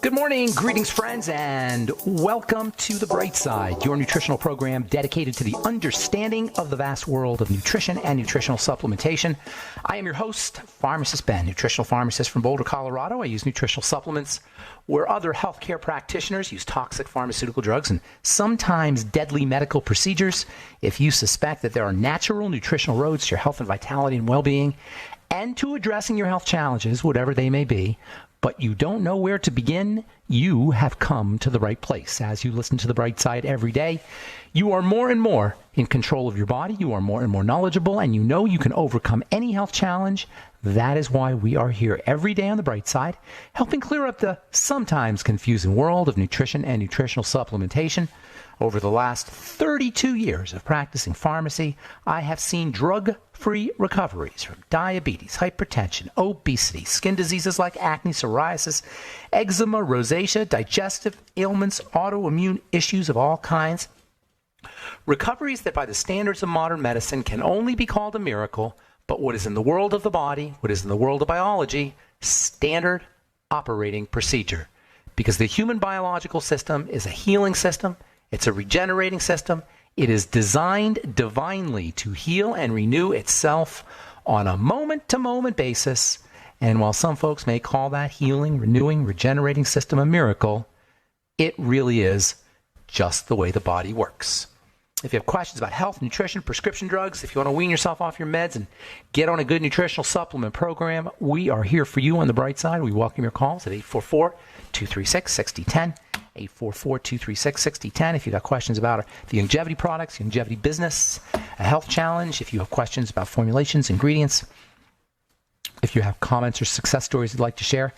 Good morning, greetings friends, and welcome to The Bright Side, your nutritional program dedicated to the understanding of the vast world of nutrition and nutritional supplementation. I am your host, Pharmacist Ben, nutritional pharmacist from Boulder, Colorado. I use nutritional supplements where other healthcare practitioners use toxic pharmaceutical drugs and sometimes deadly medical procedures. If you suspect that there are natural nutritional roads to your health and vitality and well-being and to addressing your health challenges, whatever they may be, but you don't know where to begin, you have come to the right place. As you listen to The Bright Side every day, you are more and more in control of your body, you are more and more knowledgeable, and you know you can overcome any health challenge. That is why we are here every day on The Bright Side, helping clear up the sometimes confusing world of nutrition and nutritional supplementation. Over the last 32 years of practicing pharmacy, I have seen drug-free recoveries from diabetes, hypertension, obesity, skin diseases like acne, psoriasis, eczema, rosacea, digestive ailments, autoimmune issues of all kinds. Recoveries that by the standards of modern medicine can only be called a miracle, but what is in the world of the body, what is in the world of biology, standard operating procedure. Because the human biological system is a healing system. It's a regenerating system. It is designed divinely to heal and renew itself on a moment-to-moment basis. And while some folks may call that healing, renewing, regenerating system a miracle, it really is just the way the body works. If you have questions about health, nutrition, prescription drugs, if you want to wean yourself off your meds and get on a good nutritional supplement program, we are here for you on The Bright Side. We welcome your calls at 844-236-6010. 844-236-6010. If you've got questions about the longevity products, longevity business, a health challenge, if you have questions about formulations, ingredients, if you have comments or success stories you'd like to share,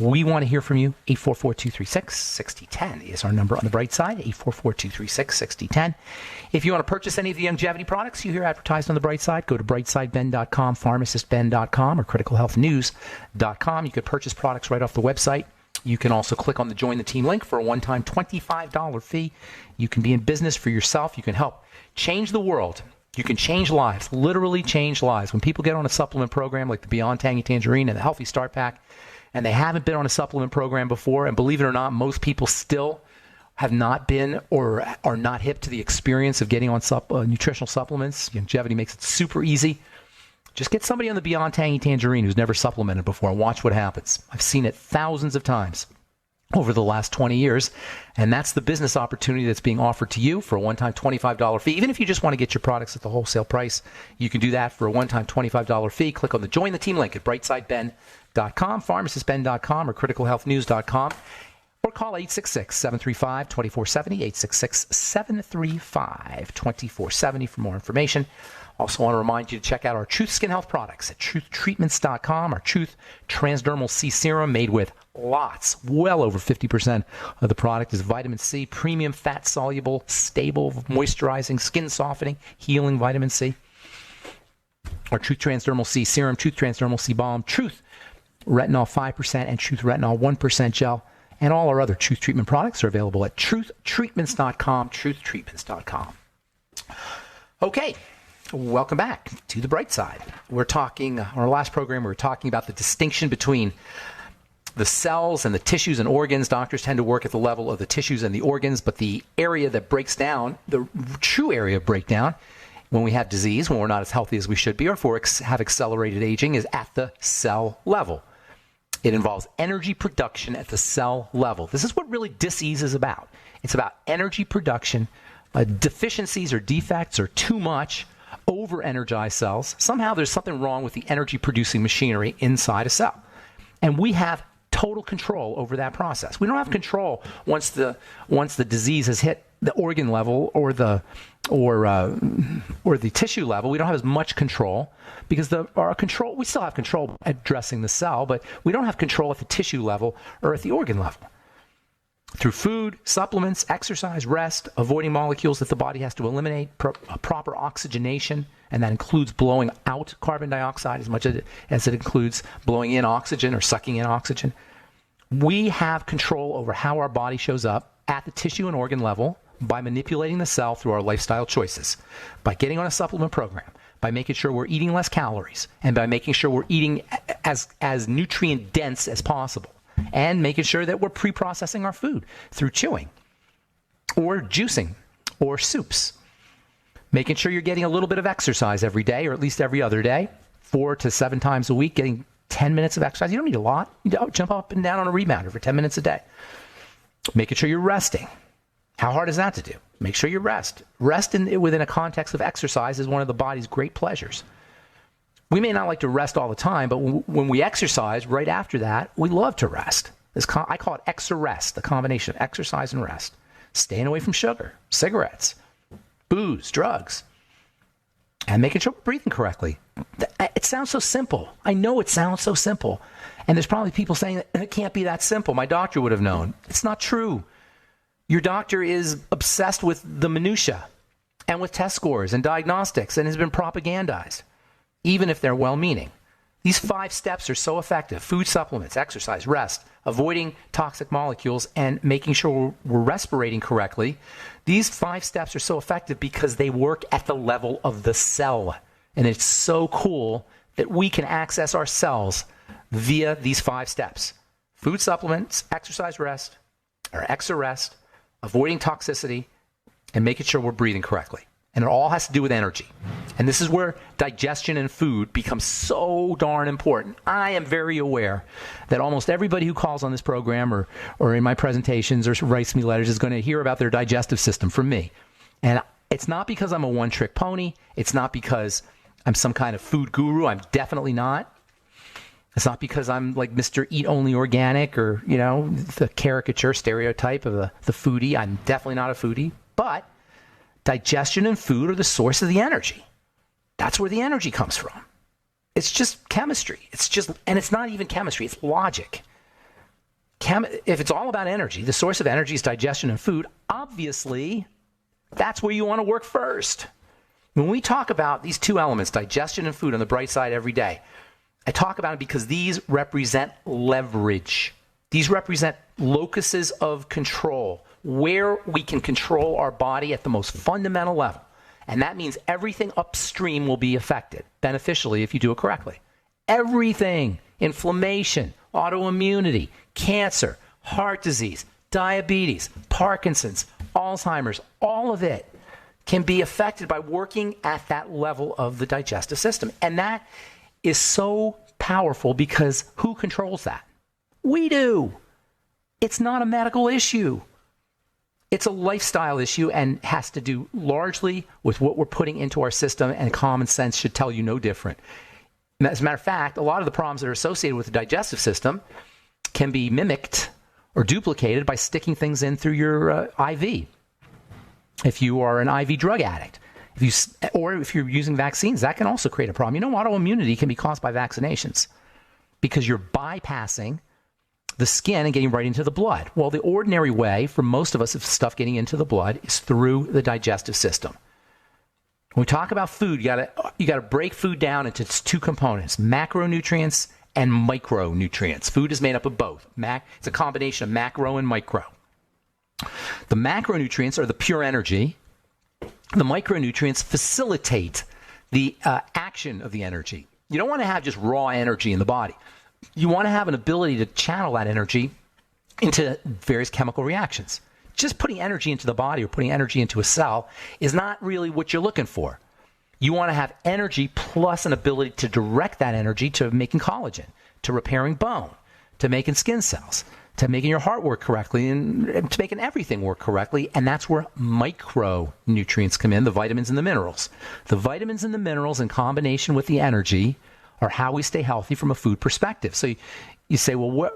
we want to hear from you. 844-236-6010 is our number on The Bright Side, 844-236-6010. If you want to purchase any of the longevity products you hear advertised on The Bright Side, go to brightsideben.com, pharmacistben.com, or criticalhealthnews.com. You could purchase products right off the website. You can also click on the Join the Team link for a one-time $25 fee. You can be in business for yourself. You can help change the world. You can change lives, literally change lives. When people get on a supplement program like the Beyond Tangy Tangerine and the Healthy Start Pack, and they haven't been on a supplement program before, and believe it or not, most people still have not been or are not hip to the experience of getting on nutritional supplements. Longevity makes it super easy. Just get somebody on the Beyond Tangy Tangerine who's never supplemented before and watch what happens. I've seen it thousands of times over the last 20 years, and that's the business opportunity that's being offered to you for a one-time $25 fee. Even if you just want to get your products at the wholesale price, you can do that for a one-time $25 fee. Click on the Join the Team link at brightsideben.com, pharmacistben.com, or criticalhealthnews.com, or call 866-735-2470, 866-735-2470 for more information. Also want to remind you to check out our Truth Skin Health products at truthtreatments.com. Our Truth Transdermal C Serum made with lots, well over 50% of the product is vitamin C, premium fat-soluble, stable, moisturizing, skin softening, healing vitamin C. Our Truth Transdermal C Serum, Truth Transdermal C Balm, Truth Retinol 5%, and Truth Retinol 1% Gel. And all our other Truth Treatment products are available at truthtreatments.com, truthtreatments.com. Okay. Welcome back to The Bright Side. We're talking, on our last program, we were talking about the distinction between the cells and the tissues and organs. Doctors tend to work at the level of the tissues and the organs, but the area that breaks down, the true area of breakdown, when we have disease, when we're not as healthy as we should be, or if we have accelerated aging, is at the cell level. It involves energy production at the cell level. This is what really disease is about. It's about energy production. Deficiencies or defects or too much over-energized cells. Somehow there's something wrong with the energy-producing machinery inside a cell. And we have total control over that process. We don't have control once the disease has hit the organ level or the tissue level. We don't have as much control because we still have control addressing the cell, but we don't have control at the tissue level or at the organ level. Through food, supplements, exercise, rest, avoiding molecules that the body has to eliminate, proper oxygenation, and that includes blowing out carbon dioxide as much as it includes blowing in oxygen or sucking in oxygen. We have control over how our body shows up at the tissue and organ level by manipulating the cell through our lifestyle choices, by getting on a supplement program, by making sure we're eating less calories, and by making sure we're eating as nutrient dense as possible. and making sure that we're pre-processing our food through chewing or juicing or soups. Making sure you're getting a little bit of exercise every day, or at least every other day, 4 to 7 times a week, getting 10 minutes of exercise. You don't need a lot. You don't jump up and down on a rebounder for 10 minutes a day. Making sure you're resting. How hard is that to do? Make sure you rest. Rest within a context of exercise is one of the body's great pleasures. We may not like to rest all the time, but when we exercise right after that, we love to rest. I call it exerrest, the combination of exercise and rest. Staying away from sugar, cigarettes, booze, drugs, and making sure we're breathing correctly. It sounds so simple. I know it sounds so simple. And there's probably people saying that it can't be that simple. My doctor would have known. It's not true. Your doctor is obsessed with the minutia and with test scores and diagnostics and has been propagandized, even if they're well-meaning. These 5 steps are so effective. Food supplements, exercise, rest, avoiding toxic molecules, and making sure we're respirating correctly. These 5 steps are so effective because they work at the level of the cell. And it's so cool that we can access our cells via these 5 steps. Food supplements, exercise, rest, or exerrest, avoiding toxicity, and making sure we're breathing correctly. And it all has to do with energy. And this is where digestion and food becomes so darn important. I am very aware that almost everybody who calls on this program or in my presentations or writes me letters is going to hear about their digestive system from me. And it's not because I'm a one-trick pony. It's not because I'm some kind of food guru. I'm definitely not. It's not because I'm like Mr. Eat Only Organic or, the caricature stereotype of the foodie. I'm definitely not a foodie. But digestion and food are the source of the energy. That's where the energy comes from. It's just chemistry. And it's not even chemistry. It's logic. If it's all about energy, the source of energy is digestion and food. Obviously, that's where you want to work first. When we talk about these 2 elements, digestion and food on the bright side every day, I talk about it because these represent leverage. These represent locuses of control, where we can control our body at the most fundamental level. And that means everything upstream will be affected beneficially if you do it correctly. Everything, inflammation, autoimmunity, cancer, heart disease, diabetes, Parkinson's, Alzheimer's, all of it can be affected by working at that level of the digestive system. And that is so powerful because who controls that? We do. It's not a medical issue. It's a lifestyle issue and has to do largely with what we're putting into our system, and common sense should tell you no different. As a matter of fact, a lot of the problems that are associated with the digestive system can be mimicked or duplicated by sticking things in through your IV. If you are an IV drug addict, or if you're using vaccines, that can also create a problem. Autoimmunity can be caused by vaccinations because you're bypassing the skin and getting right into the blood. Well, the ordinary way for most of us of stuff getting into the blood is through the digestive system. When we talk about food, you gotta break food down into its 2 components, macronutrients and micronutrients. Food is made up of both. It's a combination of macro and micro. The macronutrients are the pure energy. The micronutrients facilitate the action of the energy. You don't want to have just raw energy in the body. You want to have an ability to channel that energy into various chemical reactions. Just putting energy into the body or putting energy into a cell is not really what you're looking for. You want to have energy plus an ability to direct that energy to making collagen, to repairing bone, to making skin cells, to making your heart work correctly, and to making everything work correctly. And that's where micronutrients come in, the vitamins and the minerals. The vitamins and the minerals in combination with the energy are how we stay healthy from a food perspective. So you say, well,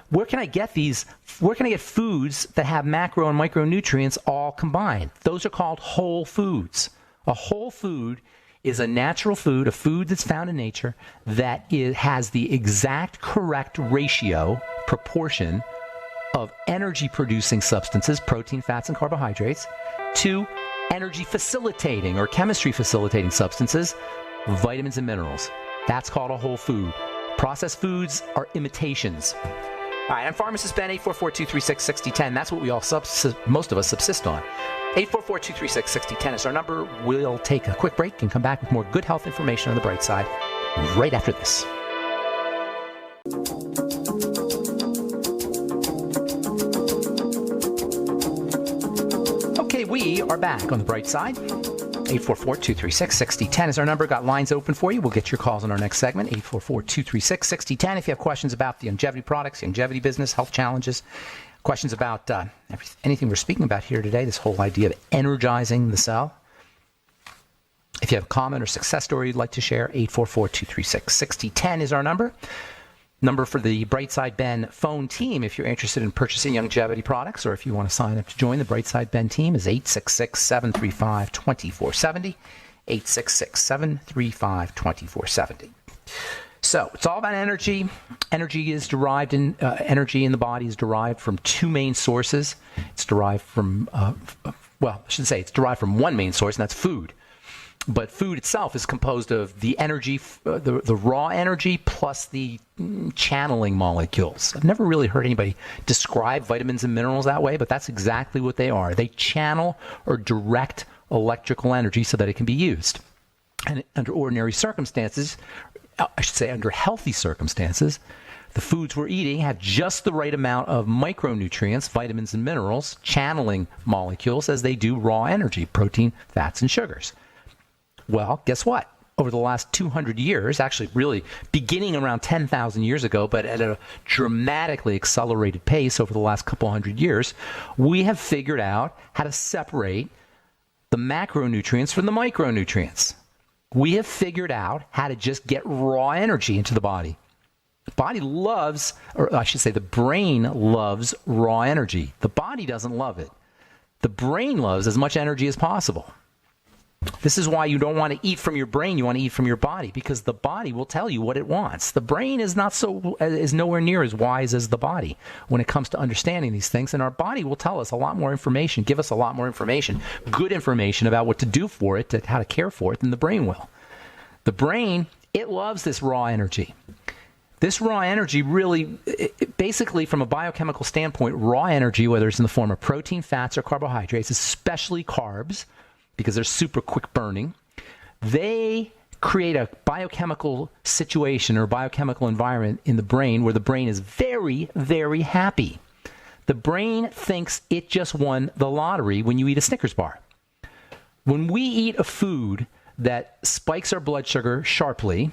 where can I get these? Where can I get foods that have macro and micronutrients all combined? Those are called whole foods. A whole food is a natural food, a food that's found in nature that has the exact correct ratio, proportion of energy-producing substances, protein, fats, and carbohydrates, to energy-facilitating or chemistry-facilitating substances, vitamins and minerals. That's called a whole food. Processed foods are imitations. All right, I'm Pharmacist Ben, 844-236-6010. That's what we all, most of us, subsist on. 844-236-6010 is our number. We'll take a quick break and come back with more good health information on the bright side right after this. We are back on the bright side. 844-236-6010 is our number. Got lines open for you. We'll get your calls in our next segment. 844-236-6010. If you have questions about the longevity products, longevity business, health challenges, questions about anything we're speaking about here today, this whole idea of energizing the cell. If you have a comment or success story you'd like to share, 844-236-6010 is our number. Number for the Brightside Ben phone team, if you're interested in purchasing longevity products or if you want to sign up to join the Brightside Ben team, is 866-735-2470, 866-735-2470. So it's all about energy. Energy is derived in energy in the body is derived from two main sources. It's derived from it's derived from one main source, and that's food. But food itself is composed of the energy, the raw energy, plus the channeling molecules. I've never really heard anybody describe vitamins and minerals that way, but that's exactly what they are. They channel or direct electrical energy so that it can be used. And under ordinary circumstances, I should say under healthy circumstances, the foods we're eating have just the right amount of micronutrients, vitamins and minerals, channeling molecules as they do raw energy, protein, fats, and sugars. Well, guess what? Over the last 200 years, actually really beginning around 10,000 years ago, but at a dramatically accelerated pace over the last couple hundred years, we have figured out how to separate the macronutrients from the micronutrients. We have figured out how to just get raw energy into the body. The body loves, or I should say the brain loves raw energy. The body doesn't love it. The brain loves as much energy as possible. This is why you don't want to eat from your brain, you want to eat from your body, because the body will tell you what it wants. The brain is nowhere near as wise as the body when it comes to understanding these things, and our body will tell us a lot more information, give us a lot more information, good information about what to do for it, how to care for it, than the brain will. The brain, it loves this raw energy. This raw energy really, basically from a biochemical standpoint, raw energy, whether it's in the form of protein, fats, or carbohydrates, especially carbs, because they're super quick burning, they create a biochemical situation or biochemical environment in the brain where the brain is very, very happy. The brain thinks it just won the lottery when you eat a Snickers bar. When we eat a food that spikes our blood sugar sharply,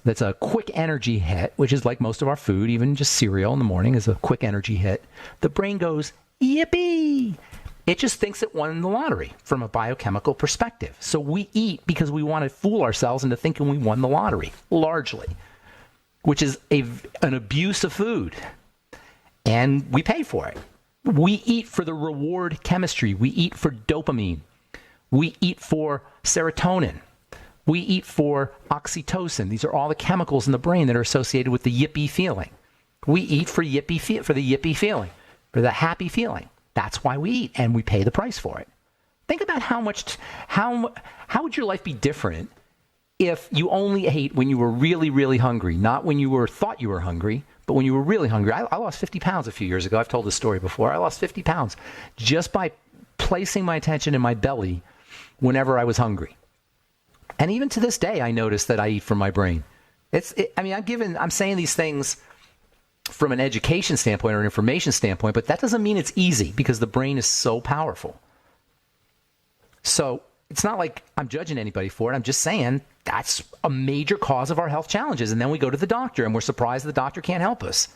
that's a quick energy hit, which is like most of our food, even just cereal in the morning is a quick energy hit, the brain goes, yippee! It just thinks it won the lottery from a biochemical perspective. So we eat because we want to fool ourselves into thinking we won the lottery, largely, which is an abuse of food. And we pay for it. We eat for the reward chemistry. We eat for dopamine. We eat for serotonin. We eat for oxytocin. These are all the chemicals in the brain that are associated with the yippee feeling. We eat for the yippee feeling, for the happy feeling. That's why we eat, and we pay the price for it. Think about how would your life be different if you only ate when you were really, really hungry, not when you thought you were hungry, but when you were really hungry. I lost 50 pounds a few years ago. I've told this story before. I lost 50 pounds just by placing my attention in my belly whenever I was hungry. And even to this day, I notice that I eat from my brain. I'm saying these things from an education standpoint or an information standpoint, but that doesn't mean it's easy because the brain is so powerful. So it's not like I'm judging anybody for it. I'm just saying that's a major cause of our health challenges. And then we go to the doctor and we're surprised the doctor can't help us.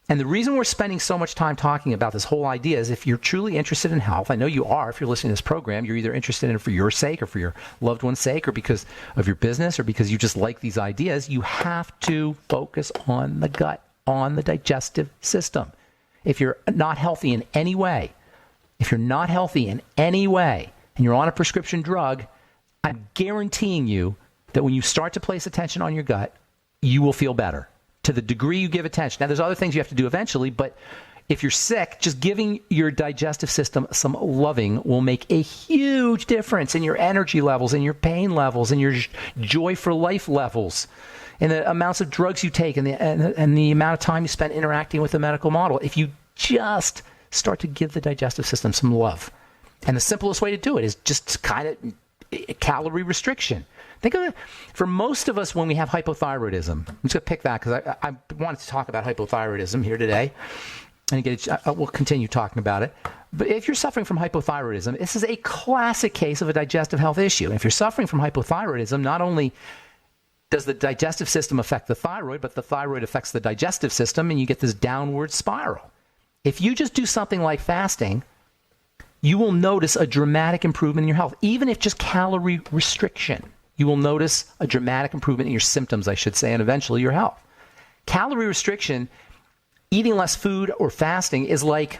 And the reason we're spending so much time talking about this whole idea is if you're truly interested in health, I know you are, if you're listening to this program, you're either interested in it for your sake or for your loved one's sake or because of your business or because you just like these ideas, you have to focus on the gut, on the digestive system. If you're not healthy in any way, and you're on a prescription drug, I'm guaranteeing you that when you start to place attention on your gut, you will feel better. To the degree you give attention. Now, there's other things you have to do eventually, but if you're sick, just giving your digestive system some loving will make a huge difference in your energy levels, in your pain levels, in your joy for life levels, in the amounts of drugs you take, and the amount of time you spend interacting with the medical model. If you just start to give the digestive system some love. And the simplest way to do it is just kind of calorie restriction. Think of it, for most of us when we have hypothyroidism, I'm just going to pick that because I wanted to talk about hypothyroidism here today. and again, we'll continue talking about it. But if you're suffering from hypothyroidism, this is a classic case of a digestive health issue. And if you're suffering from hypothyroidism, not only does the digestive system affect the thyroid, but the thyroid affects the digestive system, and you get this downward spiral. If you just do something like fasting, you will notice a dramatic improvement in your health. Even if just calorie restriction, you will notice a dramatic improvement in your symptoms, I should say, and eventually your health. Calorie restriction, eating less food or fasting is like,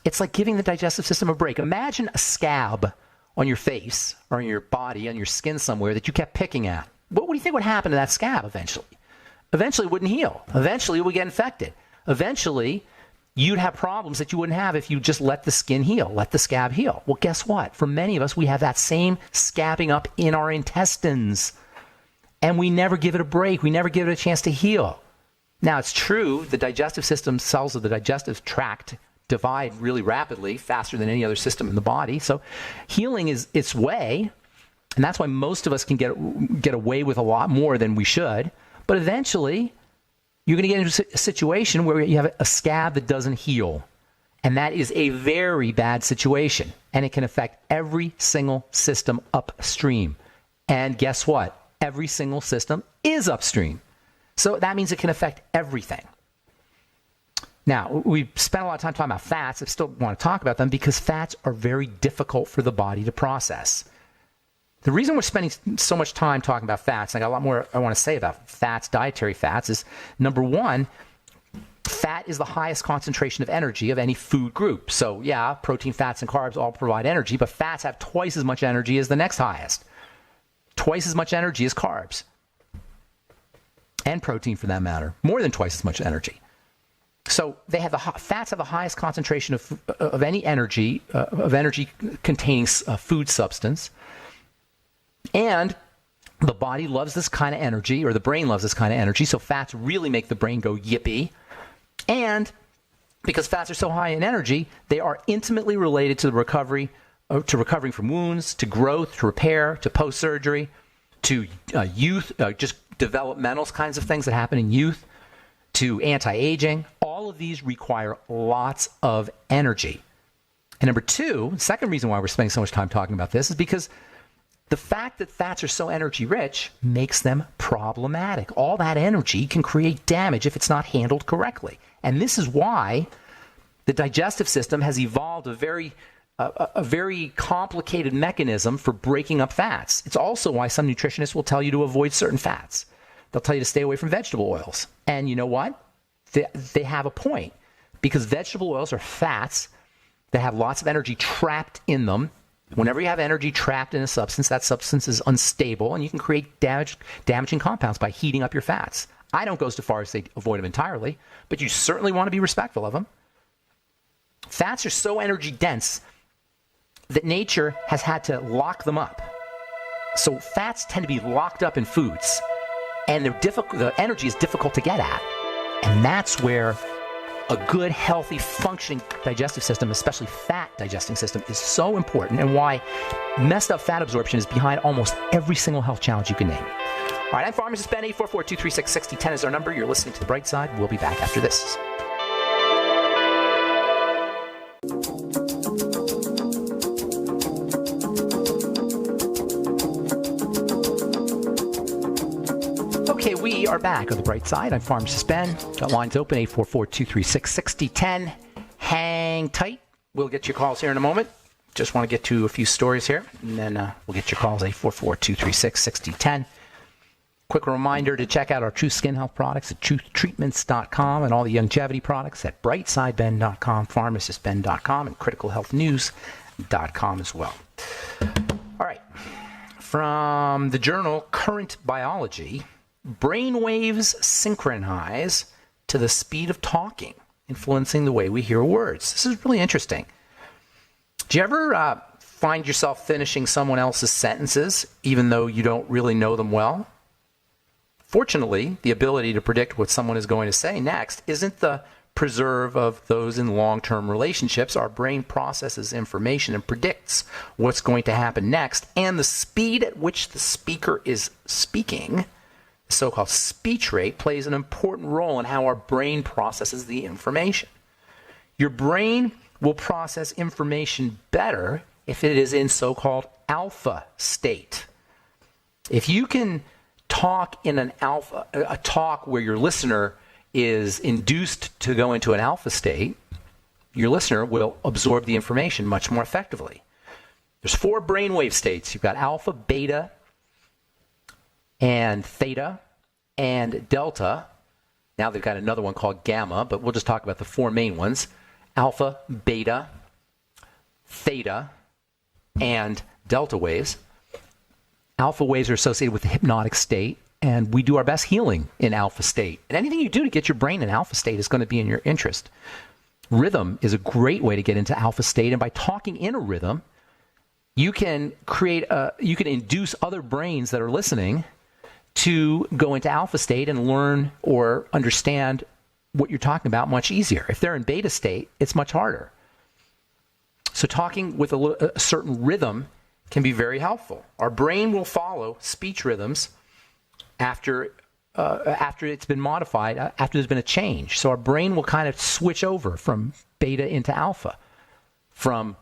it's like giving the digestive system a break. Imagine a scab on your face or on your body, on your skin somewhere that you kept picking at. What do you think would happen to that scab eventually? Eventually it wouldn't heal. Eventually it would get infected. Eventually you'd have problems that you wouldn't have if you just let the skin heal, let the scab heal. Well, guess what? For many of us, we have that same scabbing up in our intestines, and we never give it a break. We never give it a chance to heal. Now, it's true, the digestive system, cells of the digestive tract divide really rapidly, faster than any other system in the body. So healing is its way, and that's why most of us can get away with a lot more than we should. But eventually, you're going to get into a situation where you have a scab that doesn't heal. And that is a very bad situation. And it can affect every single system upstream. And guess what? Every single system is upstream. So that means it can affect everything. Now, we've spent a lot of time talking about fats. I still want to talk about them because fats are very difficult for the body to process. The reason we're spending so much time talking about fats, and I got a lot more I want to say about fats, dietary fats, is number one, fat is the highest concentration of energy of any food group. So yeah, protein, fats, and carbs all provide energy, but fats have twice as much energy as the next highest. Twice as much energy as carbs. And protein for that matter. More than twice as much energy. So they have fats have the highest concentration of any energy, containing food substance. And the body loves this kind of energy, or the brain loves this kind of energy, so fats really make the brain go yippee. And because fats are so high in energy, they are intimately related to the recovering from wounds, to growth, to repair, to post-surgery, to youth, just developmental kinds of things that happen in youth, to anti-aging. All of these require lots of energy. And number two, the second reason why we're spending so much time talking about this is because the fact that fats are so energy rich makes them problematic. All that energy can create damage if it's not handled correctly. And this is why the digestive system has evolved a very complicated mechanism for breaking up fats. It's also why some nutritionists will tell you to avoid certain fats. They'll tell you to stay away from vegetable oils. And you know what? They have a point, because vegetable oils are fats that have lots of energy trapped in them. Whenever you have energy trapped in a substance, that substance is unstable, and you can create damaging compounds by heating up your fats. I don't go so far as to say avoid them entirely, but you certainly want to be respectful of them. Fats are so energy dense that nature has had to lock them up. So fats tend to be locked up in foods, and the energy is difficult to get at. And that's where a good, healthy, functioning digestive system, especially fat digesting system, is so important, and why messed up fat absorption is behind almost every single health challenge you can name. All right, I'm Pharmacist Ben. 844-236-6010 is our number. You're listening to The Bright Side. We'll be back after this. Okay, we are back on The Bright Side. I'm Pharmacist Ben. Got lines open, 844-236-6010. Hang tight. We'll get your calls here in a moment. Just want to get to a few stories here, and then we'll get your calls, 844-236-6010. Quick reminder to check out our True Skin Health products at truthtreatments.com, and all the longevity products at brightsideben.com, pharmacistben.com, and criticalhealthnews.com as well. All right. From the journal Current Biology, brain waves synchronize to the speed of talking, influencing the way we hear words. This is really interesting. Do you ever find yourself finishing someone else's sentences even though you don't really know them well? Fortunately, the ability to predict what someone is going to say next isn't the preserve of those in long-term relationships. Our brain processes information and predicts what's going to happen next, and the speed at which the speaker is speaking, the so-called speech rate, plays an important role in how our brain processes the information. Your brain will process information better if it is in so-called alpha state. If you can talk in a talk where your listener is induced to go into an alpha state, your listener will absorb the information much more effectively. There's 4 brainwave states. You've got alpha, beta, and theta, and delta. Now they've got another one called gamma, but we'll just talk about the 4 main ones. Alpha, beta, theta, and delta waves. Alpha waves are associated with the hypnotic state, and we do our best healing in alpha state. And anything you do to get your brain in alpha state is going to be in your interest. Rhythm is a great way to get into alpha state, and by talking in a rhythm, you can induce other brains that are listening to go into alpha state and learn or understand what you're talking about much easier. If they're in beta state, it's much harder. So talking with a certain rhythm can be very helpful. Our brain will follow speech rhythms after it's been modified, after there's been a change. So our brain will kind of switch over from beta into alpha, from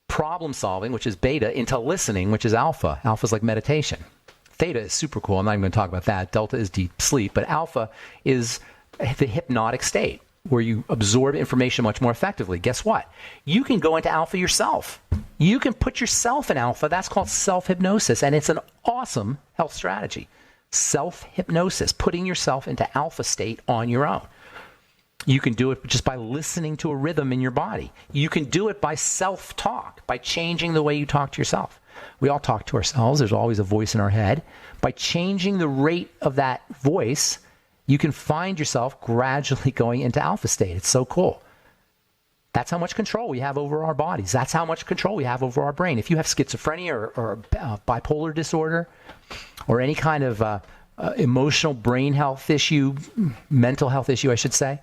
problem solving, which is beta, into listening, which is alpha. Alpha is like meditation. Theta is super cool. I'm not even going to talk about that. Delta is deep sleep. But alpha is the hypnotic state where you absorb information much more effectively. Guess what? You can go into alpha yourself. You can put yourself in alpha. That's called self-hypnosis, and it's an awesome health strategy. Self-hypnosis, putting yourself into alpha state on your own. You can do it just by listening to a rhythm in your body. You can do it by self-talk, by changing the way you talk to yourself. We all talk to ourselves. There's always a voice in our head. By changing the rate of that voice, you can find yourself gradually going into alpha state. It's so cool. That's how much control we have over our bodies. That's how much control we have over our brain. If you have schizophrenia or bipolar disorder or any kind of emotional brain health issue, mental health issue, I should say,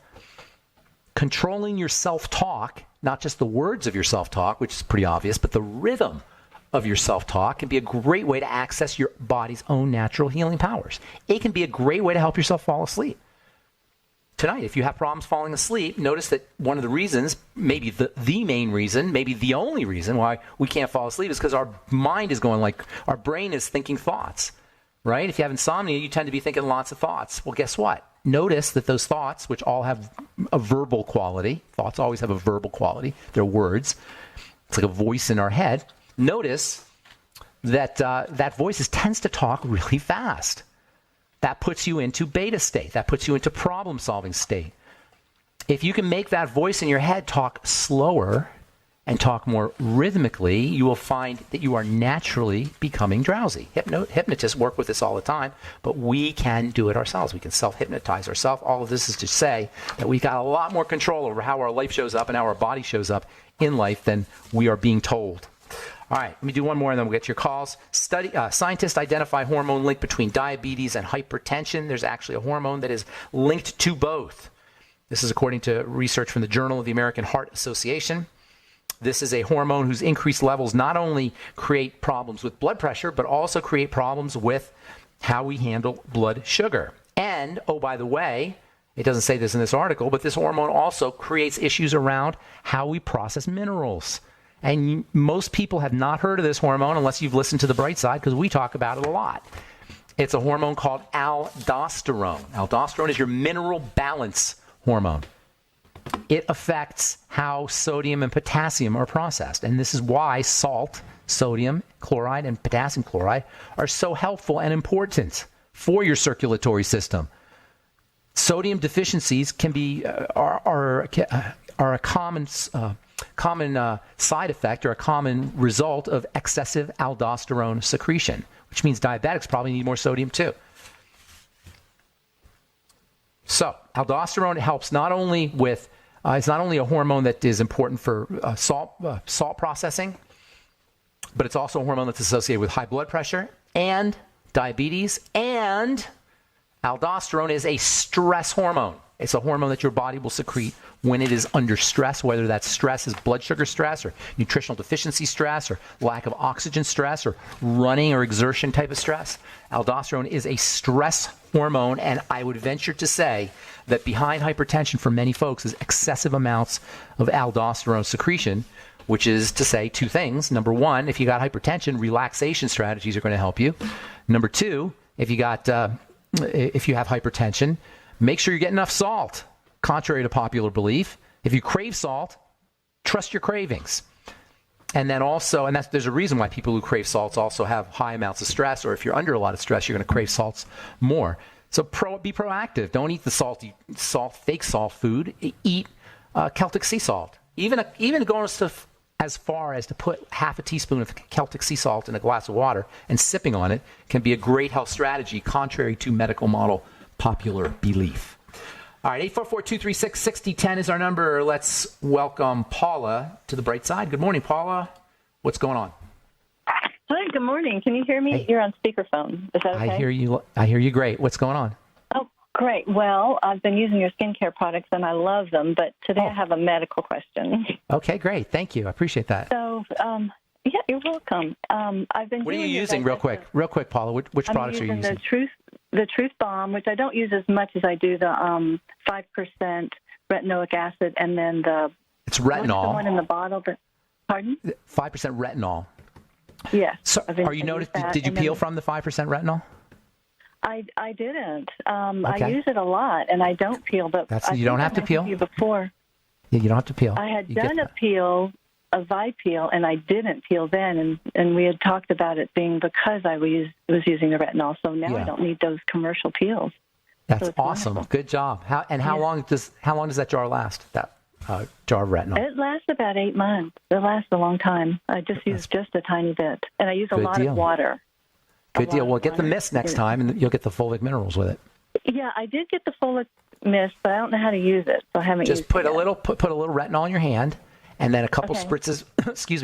controlling your self-talk, not just the words of your self-talk, which is pretty obvious, but the rhythm of your self-talk can be a great way to access your body's own natural healing powers. It can be a great way to help yourself fall asleep. Tonight, if you have problems falling asleep, notice that one of the reasons, maybe the main reason, maybe the only reason why we can't fall asleep is because our mind is going like, our brain is thinking thoughts, right? If you have insomnia, you tend to be thinking lots of thoughts. Well, guess what? Notice that those thoughts, which all have a verbal quality, thoughts always have a verbal quality, they're words. It's like a voice in our head. Notice that that voice tends to talk really fast. That puts you into beta state. That puts you into problem-solving state. If you can make that voice in your head talk slower and talk more rhythmically, you will find that you are naturally becoming drowsy. Hypnotists work with this all the time, but we can do it ourselves. We can self-hypnotize ourselves. All of this is to say that we've got a lot more control over how our life shows up and how our body shows up in life than we are being told. All right, let me do one more and then we'll get to your calls. Scientists identify hormone link between diabetes and hypertension. There's actually a hormone that is linked to both. This is according to research from the Journal of the American Heart Association. This is a hormone whose increased levels not only create problems with blood pressure, but also create problems with how we handle blood sugar. And, oh, by the way, it doesn't say this in this article, but this hormone also creates issues around how we process minerals. And most people have not heard of this hormone unless you've listened to The Bright Side, because we talk about it a lot. It's a hormone called aldosterone. Aldosterone is your mineral balance hormone. It affects how sodium and potassium are processed. And this is why salt, sodium chloride, and potassium chloride are so helpful and important for your circulatory system. Sodium deficiencies can be are a common side effect or a common result of excessive aldosterone secretion, which means diabetics probably need more sodium too. So aldosterone helps not only with, it's not only a hormone that is important for salt processing, but it's also a hormone that's associated with high blood pressure and diabetes, and aldosterone is a stress hormone. It's a hormone that your body will secrete when it is under stress, whether that stress is blood sugar stress or nutritional deficiency stress or lack of oxygen stress or running or exertion type of stress. Aldosterone is a stress hormone, and I would venture to say that behind hypertension for many folks is excessive amounts of aldosterone secretion, which is to say two things. Number one, if you got hypertension, relaxation strategies are going to help you. Number two, if you have hypertension, make sure you get enough salt. Contrary to popular belief, if you crave salt, trust your cravings. And then also, there's a reason why people who crave salts also have high amounts of stress, or if you're under a lot of stress, you're going to crave salts more. So be proactive. Don't eat the fake salt food. Eat Celtic sea salt. Even going as far as to put half a teaspoon of Celtic sea salt in a glass of water and sipping on it can be a great health strategy, contrary to medical model popular belief. All right, 844-236-6010 is our number. Let's welcome Paula to the bright side. Good morning, Paula. What's going on? Hi, good morning. Can you hear me? Hey. You're on speakerphone. Is that okay? I hear you great. What's going on? Oh, great. Well, I've been using your skincare products, and I love them, but today I have a medical question. Okay, great. Thank you. I appreciate that. So, yeah, you're welcome. I've been. What are you using, real quick, Paula? Which products are you using? The Truth Bomb, which I don't use as much as I do the 5% retinoic acid, and then it's retinol. The one in the bottle. Pardon? 5% retinol. Yes. So, did you peel from the 5% retinol? I didn't. Okay. I use it a lot, and I don't peel. But you don't have to peel. Before. Yeah, you don't have to peel. I had done a peel, a Vi-peel, and I didn't peel then, and we had talked about it being because I was using the retinol. So now I don't need those commercial peels. That's awesome. Wonderful. Good job. How long does that jar last? That jar of retinol? It lasts about 8 months. It lasts a long time. I just use just a tiny bit, and I use a lot of water. Good deal. Well, get the mist next time, and you'll get the fulvic minerals with it. Yeah, I did get the fulvic mist, but I don't know how to use it, so I haven't used it. Just put a little retinol in your hand, and then a couple spritzes.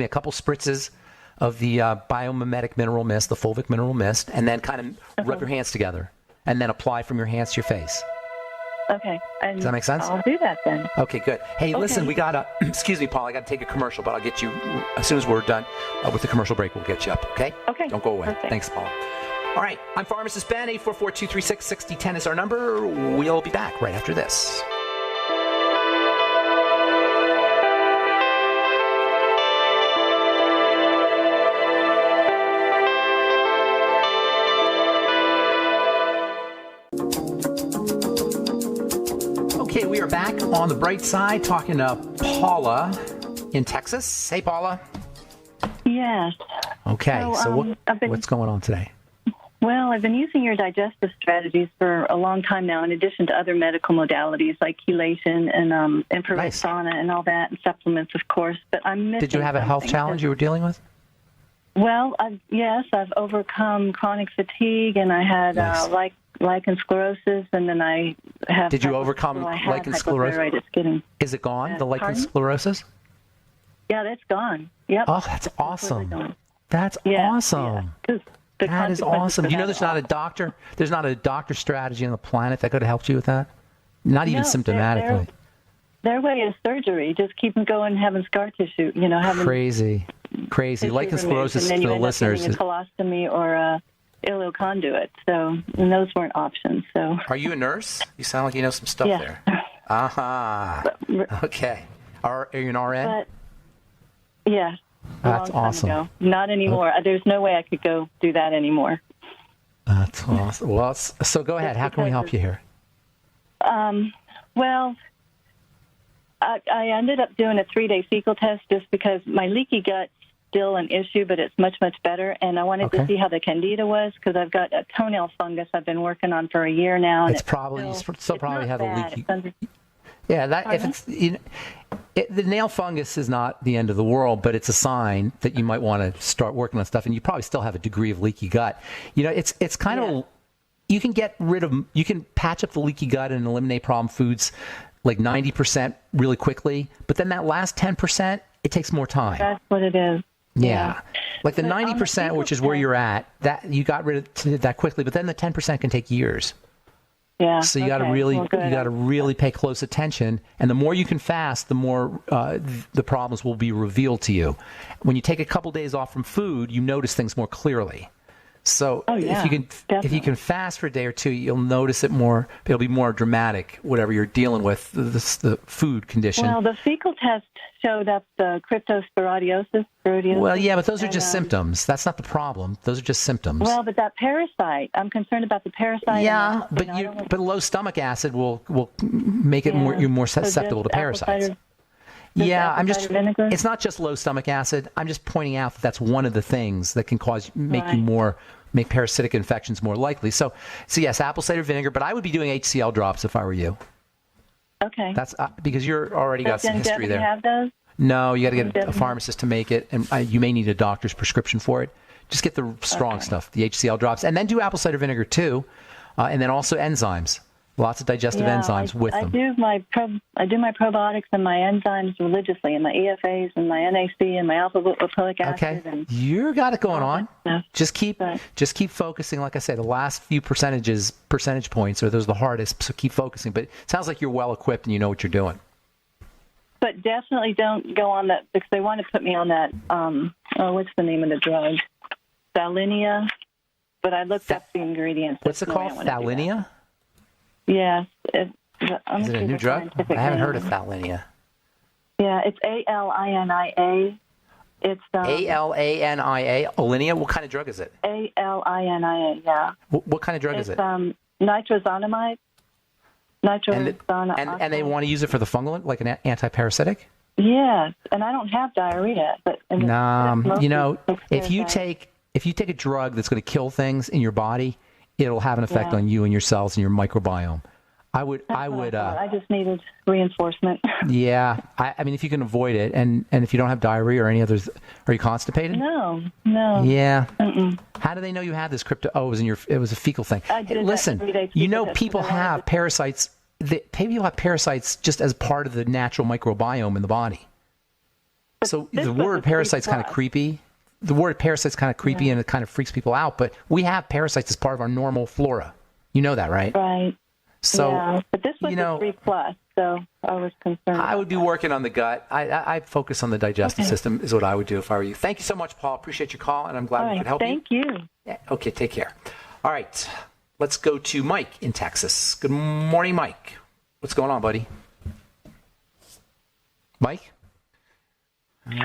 A couple spritzes of the biomimetic mineral mist, the fulvic mineral mist, and then kind of rub your hands together, and then apply from your hands to your face. Okay. And does that make sense? I'll do that then. Okay, good. Hey, listen, we got to, excuse me, Paul, I got to take a commercial, but I'll get you, as soon as we're done with the commercial break, we'll get you up, okay? Okay. Don't go away. Perfect. Thanks, Paul. All right, I'm Pharmacist Ben. 844-236-6010 is our number. We'll be back right after this. Okay, we are back on the bright side talking to Paula in Texas. Hey, Paula. Yes. Okay, so what's going on today? Well, I've been using your digestive strategies for a long time now, in addition to other medical modalities like chelation and infrared sauna and all that, and supplements, of course. But I'm missing. Did you have a health challenge you were dealing with? Well, I've overcome chronic fatigue, and I had lichen sclerosis, and then I have. Did you overcome lichen sclerosis? Is it gone? The lichen sclerosis? Yeah, that's gone. Yep. Oh, that's awesome. That's awesome. Yeah. That is awesome. You know, there's not a doctor strategy on the planet that could have helped you with that? Not even symptomatically. Their way is surgery. Just keep them going, having scar tissue. Having crazy. Lichen sclerosis for the listeners. And then you end up getting a colostomy or a ileal conduit. So, and those weren't options. So. Are you a nurse? You sound like you know some stuff there. Aha. Okay. Are you an RN? Yeah. That's awesome. Ago. Not anymore. Okay. There's no way I could go do that anymore. That's awesome. Well, so go ahead. How can we help you here? Well, I ended up doing a 3-day fecal test just because my leaky gut's still an issue, but it's much, much better. And I wanted to see how the candida was because I've got a toenail fungus I've been working on for a year now. And it's probably you still probably have a leaky. Yeah, if it's the nail fungus is not the end of the world, but it's a sign that you might want to start working on stuff, and you probably still have a degree of leaky gut. It's kind of you can patch up the leaky gut and eliminate problem foods like 90% really quickly, but then that last 10%, it takes more time. That's what it is. Yeah. Like the 90%, which is where you're at, that you got rid of that quickly, but then the 10% can take years. Yeah. So you got to really pay close attention, and the more you can fast, the more the problems will be revealed to you. When you take a couple days off from food, you notice things more clearly. So yeah, if you can fast for a day or two, you'll notice it more. It'll be more dramatic, whatever you're dealing with, the food condition. Well, the fecal test showed up the cryptosporidiosis. Well, yeah, but those are just symptoms. That's not the problem. Those are just symptoms. Well, but that parasite, I'm concerned about the parasite. Yeah, but low stomach acid will make it you're more susceptible to parasites. Yeah, it's not just low stomach acid. I'm just pointing out that that's one of the things that can make parasitic infections more likely. So yes, apple cider vinegar, but I would be doing HCl drops if I were you. Okay. That's because you're already got some history there. Have those? No, you got to get a pharmacist to make it, and you may need a doctor's prescription for it. Just get the strong stuff, the HCl drops, and then do apple cider vinegar too, and then also enzymes. Lots of digestive enzymes with them. I do my probiotics and my enzymes religiously, and my EFAs and my NAC and my alpha-lipoic acid. Okay, you got it going on. Just keep focusing. Like I said, the last few percentage points are those the hardest. So keep focusing. But it sounds like you're well equipped and you know what you're doing. But definitely don't go on that, because they want to put me on that. What's the name of the drug? Thallinia. But I looked up the ingredients. What's it called? Thallinia? Yes. Is it a new drug? I haven't heard of Thallinia. Yeah, it's ALINIA. It's ALANIA. Alinea. What kind of drug is it? ALINIA. Yeah. What kind of drug is it? Nitrozonamide. And they want to use it for the fungal, like an antiparasitic? Yes, and I don't have diarrhea. But if you take a drug that's going to kill things in your body, it'll have an effect on you and your cells and your microbiome. I just needed reinforcement. Yeah, I mean, if you can avoid it, and if you don't have diarrhea or any others, are you constipated? No. Yeah. Mm-mm. How do they know you had this crypto? Oh, it was a fecal thing. Listen, people have parasites. People have parasites just as part of the natural microbiome in the body. So the word parasite's kind of creepy. The word parasite's kind of creepy and it kind of freaks people out, but we have parasites as part of our normal flora. You know that, right? Right. So, but this was a 3+, so I was concerned. I would be working on the gut. I focus on the digestive system is what I would do if I were you. Thank you so much, Paul. Appreciate your call, and I'm glad we could help you. Thank you. Yeah, okay, take care. All right, let's go to Mike in Texas. Good morning, Mike. What's going on, buddy? Mike? Mike?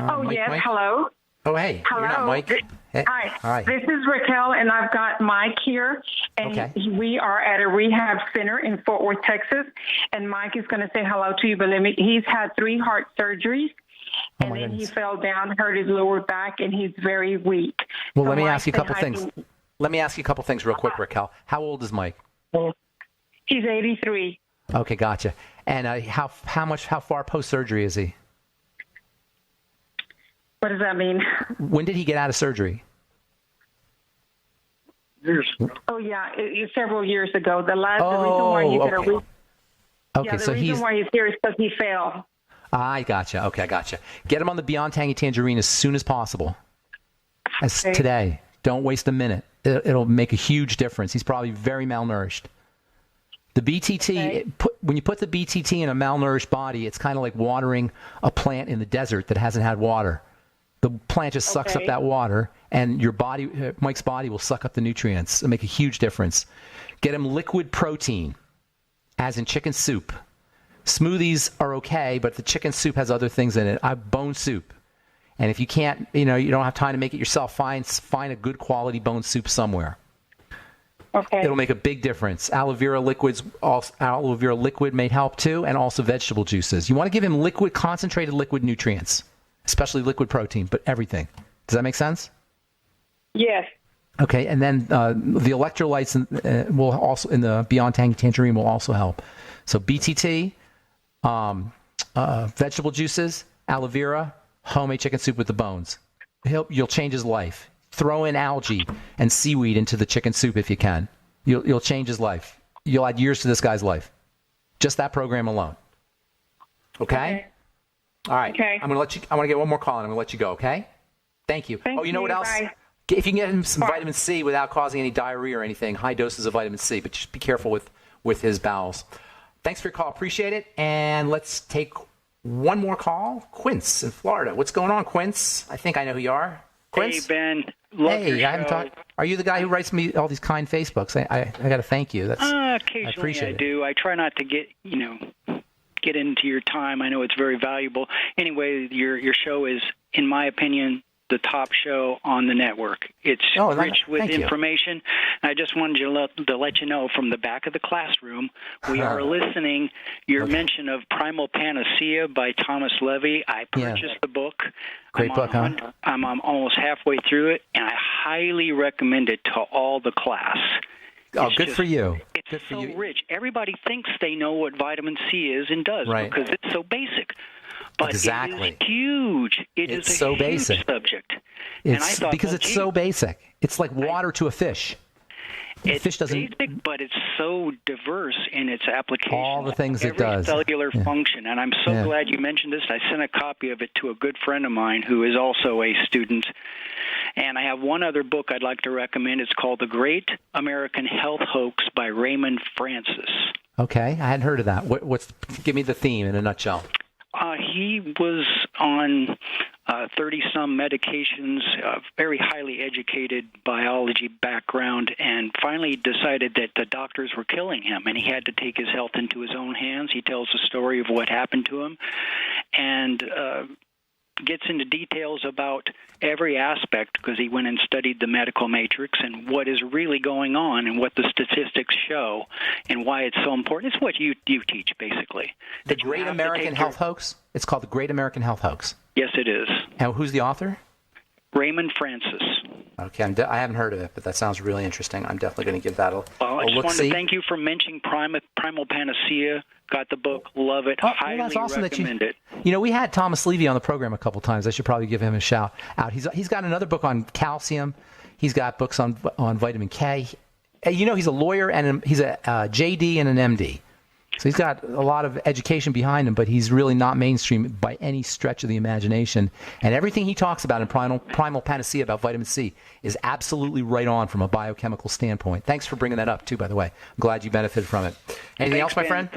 Hello. Oh, hey. Hello. You're not Mike. Hey. Hi. This is Raquel, and I've got Mike here. And we are at a rehab center in Fort Worth, Texas. And Mike is going to say hello to you, but he's had 3 heart surgeries. And then he fell down, hurt his lower back, and he's very weak. Well, let me ask you a couple things. Let me ask you a couple things real quick, Raquel. How old is Mike? He's 83. Okay, gotcha. And how far post-surgery is he? What does that mean? When did he get out of surgery? Years ago. Oh, yeah, several years ago. The reason why he's the reason why he's here is because he fell. I gotcha. Okay, I gotcha. Get him on the Beyond Tangy Tangerine as soon as possible. Today. Don't waste a minute. It'll make a huge difference. He's probably very malnourished. The BTT, when you put the BTT in a malnourished body, it's kind of like watering a plant in the desert that hasn't had water. The plant just sucks up that water, and your body, Mike's body, will suck up the nutrients. It'll make a huge difference. Get him liquid protein, as in chicken soup. Smoothies are okay, but the chicken soup has other things in it. Bone soup. And if you can't, you don't have time to make it yourself, find a good quality bone soup somewhere. Okay. It'll make a big difference. Aloe vera liquid may help too, and also vegetable juices. You want to give him concentrated liquid nutrients, especially liquid protein, but everything. Does that make sense? Yes. Okay, and then the electrolytes will also in the Beyond Tangy Tangerine will also help. So BTT, vegetable juices, aloe vera, homemade chicken soup with the bones. You'll change his life. Throw in algae and seaweed into the chicken soup if you can. You'll change his life. You'll add years to this guy's life. Just that program alone. Okay? All right. Okay. I want to get one more call and I'm going to let you go, okay? Thank you. Thank you know what else? Bye. If you can get him some vitamin C without causing any diarrhea or anything, high doses of vitamin C, but just be careful with his bowels. Thanks for your call. Appreciate it. And let's take one more call. Quince in Florida. What's going on, Quince? I think I know who you are. Quince? Hey, Ben. Love your Hey, I haven't show. talked. Are you the guy who writes me all these kind Facebooks? I got to thank you. Occasionally I appreciate it. do. I try not to get into your time. I know it's very valuable. Anyway, your show is, in my opinion, the top show on the network. It's rich with information. I just wanted to let you know from the back of the classroom, we are listening. Your mention of Primal Panacea by Thomas Levy. I purchased the book. Great book, huh? I'm almost halfway through it, and I highly recommend it to all the class. Oh, good for you. It's so rich. Everybody thinks they know what vitamin C is and does because it's so basic. But exactly. It is huge. It's so huge basic subject. It's and I thought, because it's so basic. It's like water to a fish. It's fish doesn't, basic, but it's so diverse in its application. All the things it every does. Cellular function. And I'm so glad you mentioned this. I sent a copy of it to a good friend of mine who is also a student. And I have one other book I'd like to recommend. It's called The Great American Health Hoax by Raymond Francis. Okay, I hadn't heard of that. Give me the theme in a nutshell. He was on 30-some medications, very highly educated biology background, and finally decided that the doctors were killing him, and he had to take his health into his own hands. He tells the story of what happened to him and gets into details about every aspect because he went and studied the medical matrix and what is really going on and what the statistics show and why it's so important. It's what you teach, basically. The Great American Health Hoax? It's called The Great American Health Hoax. Yes, it is. And who's the author? Raymond Francis. Okay, I haven't heard of it, but that sounds really interesting. I'm definitely going to give that a look. I just wanted to thank you for mentioning Primal Panacea. Got the book, love it, highly that's awesome recommend it. We had Thomas Levy on the program a couple times. I should probably give him a shout out. He's got another book on calcium. He's got books on vitamin K. He's a lawyer and he's a JD and an MD. So he's got a lot of education behind him, but he's really not mainstream by any stretch of the imagination. And everything he talks about in Primal Panacea about vitamin C is absolutely right on from a biochemical standpoint. Thanks for bringing that up, too, by the way. I'm glad you benefited from it. Anything else, my friend?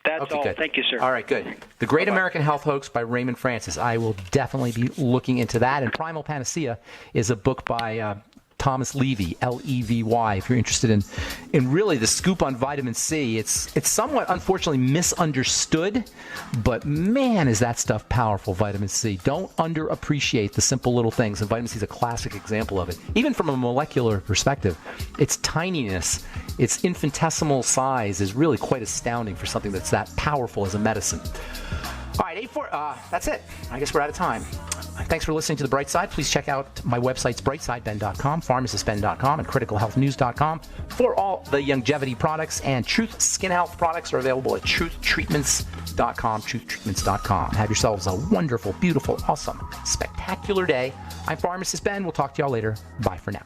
That's all. Good. Thank you, sir. All right, good. The Great American Health Hoax by Raymond Francis. I will definitely be looking into that. And Primal Panacea is a book by Thomas Levy, Levy. If you're interested in really the scoop on vitamin C, it's somewhat unfortunately misunderstood, but man, is that stuff powerful, vitamin C. Don't underappreciate the simple little things, and vitamin C is a classic example of it. Even from a molecular perspective, its tininess, its infinitesimal size is really quite astounding for something that's that powerful as a medicine. All right, that's it. I guess we're out of time. Thanks for listening to The Bright Side. Please check out my websites, brightsideben.com, pharmacistben.com, and criticalhealthnews.com for all the longevity products. And Truth Skin Health products are available at truthtreatments.com, truthtreatments.com. Have yourselves a wonderful, beautiful, awesome, spectacular day. I'm Pharmacist Ben. We'll talk to y'all later. Bye for now.